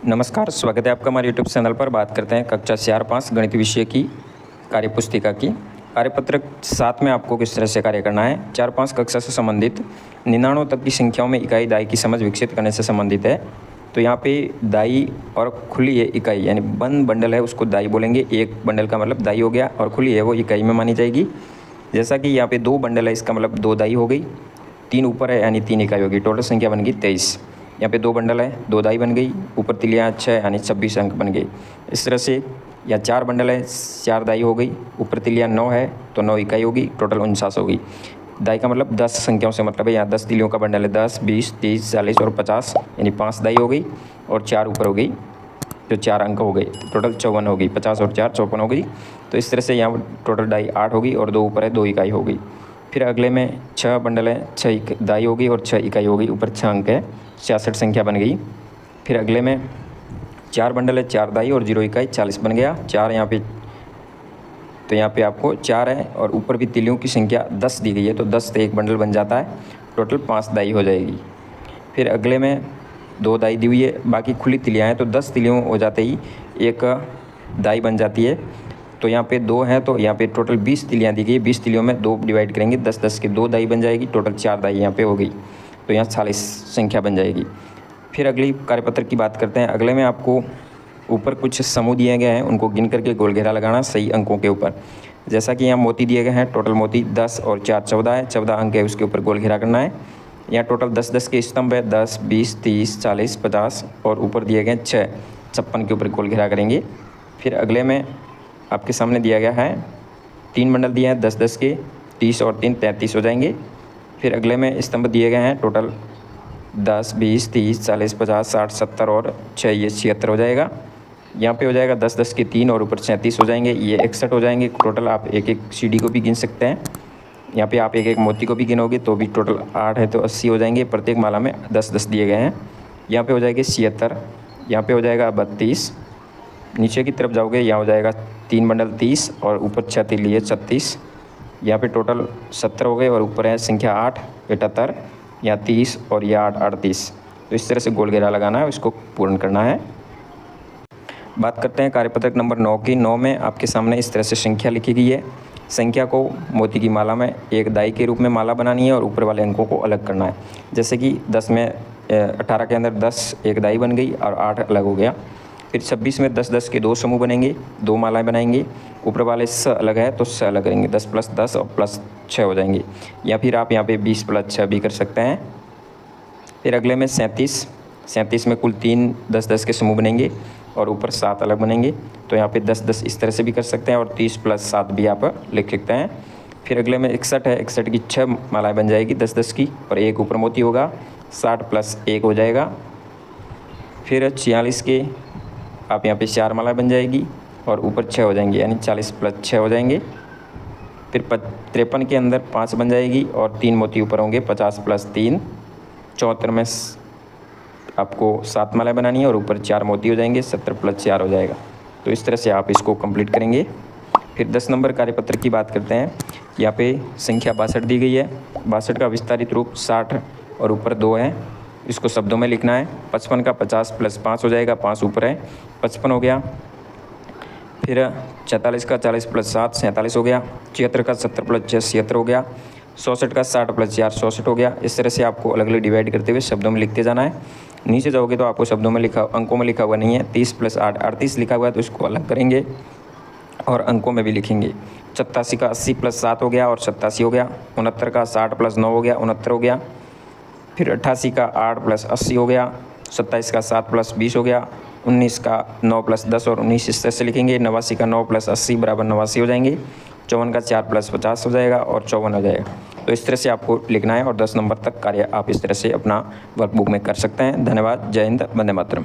नमस्कार, स्वागत है आपका हमारे यूट्यूब चैनल पर। बात करते हैं कक्षा 4-5 गणित विषय की कार्यपुस्तिका की। कार्यपत्रक 7 में आपको किस तरह से कार्य करना है। 4-5 कक्षा से संबंधित 99 तक की संख्याओं में इकाई दाई की समझ विकसित करने से संबंधित है। तो यहाँ पे दाई और खुली है इकाई, यानी बंद बंडल है उसको दाई बोलेंगे। एक बंडल का मतलब दाई हो गया और खुली है वो इकाई में मानी जाएगी। जैसा कि यहाँ पे 2 बंडल है, इसका मतलब 2 दाई हो गई। 3 ऊपर है यानी 3 इकाई होगी। टोटल संख्या बन गई 23। यहाँ पे 2 बंडल है, 2 दाई बन गई, ऊपर तिलियाँ 6 यानी 26 अंक बन गए। इस तरह से या 4 बंडल है, 4 दाई हो गई, ऊपर तिलियाँ 9 है तो 9 इकाई होगी, टोटल 49 होगी। दाई का मतलब 10 संख्याओं से मतलब है। यहाँ 10 तिलियों का बंडल है, 10, 20, 30, 40 और 50 यानी 5 दाई हो गई और 4 ऊपर हो गई, जो 4 अंक हो गए। टोटल 54 हो गई। 50 और 4 54 हो गई। तो इस तरह से यहाँ टोटल दाई 8 होगी और 2 ऊपर है, 2 इकाई हो गई। फिर अगले में 6 बंडल है, 6 दाई होगी और 6 इकाई होगी, ऊपर 6 अंक है, 66 संख्या बन गई। फिर अगले में 4 बंडल है, 4 दाई और 0 इकाई, 40 बन गया। 4 यहाँ पे, तो यहाँ पे आपको 4 है और ऊपर भी तिलियों की संख्या 10 दी गई है, तो 10 से एक बंडल बन जाता है, टोटल 5 दाई हो जाएगी। फिर अगले में 2 दाई दी हुई है, बाकी खुली तिलियाँ हैं, तो 10 तिलियों हो जाते ही एक दाई बन जाती है। तो यहाँ पे 2 हैं, तो यहाँ पे टोटल 20 तिलियाँ दी गई है। 20 तिलियों में 2 डिवाइड करेंगे, 10-10 के 2 दाई बन जाएगी, टोटल 4 दाई यहाँ पे हो गई, तो यहाँ 40 संख्या बन जाएगी। फिर अगली कार्यपत्र की बात करते हैं। अगले में आपको ऊपर कुछ समूह दिए गए हैं, उनको गिन करके गोल घेरा लगाना सही अंकों के ऊपर। जैसा कि यहाँ मोती दिए गए हैं, टोटल मोती 10 और 4 14 है, 14 अंक है, उसके ऊपर गोल घेरा करना है। यहाँ टोटल 10-10 के स्तंभ है, 10, 20, 30, 40, 50 और ऊपर दिए गए 6 56 के ऊपर गोल घेरा करेंगे। फिर अगले में आपके सामने दिया गया है 3 बंडल दिए हैं 10-10 के, 30 और 3 33 हो जाएंगे। फिर अगले में स्तंभ दिए गए हैं टोटल 10, 20, 30, 40, 50, 60, 70 और 6 ये 76 हो जाएगा। यहाँ पे हो जाएगा 10-10 के 3 और ऊपर 37 हो जाएंगे, ये 61 हो जाएंगे। टोटल आप एक एक सीढ़ी को भी गिन सकते हैं। यहाँ पे आप एक एक मोती को भी गिनोगे तो भी टोटल 8 है तो 80 हो जाएंगे। प्रत्येक माला में 10-10 दिए गए हैं। यहाँ पे हो जाएगी 76, यहाँ पे हो जाएगा 32। नीचे की तरफ जाओगे, यहाँ हो जाएगा 3 बंडल 30 और ऊपर 6 तिलिये 36। यहाँ पे टोटल 70 हो गए और ऊपर है संख्या 8 78, यहाँ 30 और यह 8 38। तो इस तरह से गोल घेरा लगाना है, इसको पूर्ण करना है। बात करते हैं कार्यपत्रक नंबर 9 की। 9 में आपके सामने इस तरह से संख्या लिखी गई है। संख्या को मोती की माला में एक दाई के रूप में माला बनानी है और ऊपर वाले अंकों को अलग करना है। जैसे कि 10 में 18 के अंदर 10 एक दाई बन गई और 8 अलग हो गया। फिर 26 में 10-10 के 2 समूह बनेंगे, 2 मालाएं बनाएंगे। ऊपर वाले स अलग है तो स अलग करेंगे, 10 + 10 और +6 हो जाएंगे। या फिर आप यहाँ पे 20 + 6 भी कर सकते हैं। फिर अगले में 37 में कुल 3 10-10 के समूह बनेंगे और ऊपर 7 अलग बनेंगे। तो यहाँ पे 10-10 इस तरह से भी कर सकते हैं और 30 + 7 भी आप लिख सकते हैं। फिर अगले में 61 है, 61 की 6 मालाएं बन जाएगी 10-10 की और एक ऊपर मोती होगा, 60 + 1 हो जाएगा। फिर 46 के आप यहाँ पे 4 मालाएं बन जाएगी और ऊपर 6 हो जाएंगे, यानी 40 + 6 हो जाएंगे। फिर 53 के अंदर 5 बन जाएगी और 3 मोती ऊपर होंगे, 50 + 3। 74 में आपको 7 मालाएं बनानी है और ऊपर 4 मोती हो जाएंगे, 70 + 4 हो जाएगा। तो इस तरह से आप इसको कंप्लीट करेंगे। फिर 10 नंबर कार्यपत्र की बात करते हैं। यहाँ पे संख्या 62 दी गई है। 62 का विस्तारित रूप 60 और ऊपर 2 है, इसको शब्दों में लिखना है। 55 का 50 + 5 हो जाएगा, 5 ऊपर है, 55 हो गया। फिर 44 का 40 + 7 47 हो गया। 76 का 70 + 6 76 हो गया। 64 का 60 + 4 64 हो गया। इस तरह से आपको अलग अलग डिवाइड करते हुए शब्दों में लिखते जाना है। नीचे जाओगे तो आपको शब्दों में लिखा, अंकों में लिखा हुआ नहीं है। 30 + 8 38 लिखा हुआ है, तो इसको अलग करेंगे और अंकों में भी लिखेंगे। 87 का 80 + 7 हो गया और 87 हो गया। 69 का 60 + 9 हो गया, 69 हो गया। फिर 88 का 8 + 80 हो गया। 27 का 7 + 20 हो गया। 19 का 9 + 10 और 19 इस तरह से लिखेंगे। 89 का 9 + 80 = 89 हो जाएंगे। 54 का 4 + 50 हो जाएगा और 54 हो जाएगा। तो इस तरह से आपको लिखना है और 10 नंबर तक कार्य आप इस तरह से अपना वर्कबुक में कर सकते हैं। धन्यवाद। जय हिंद, वंदे मातरम।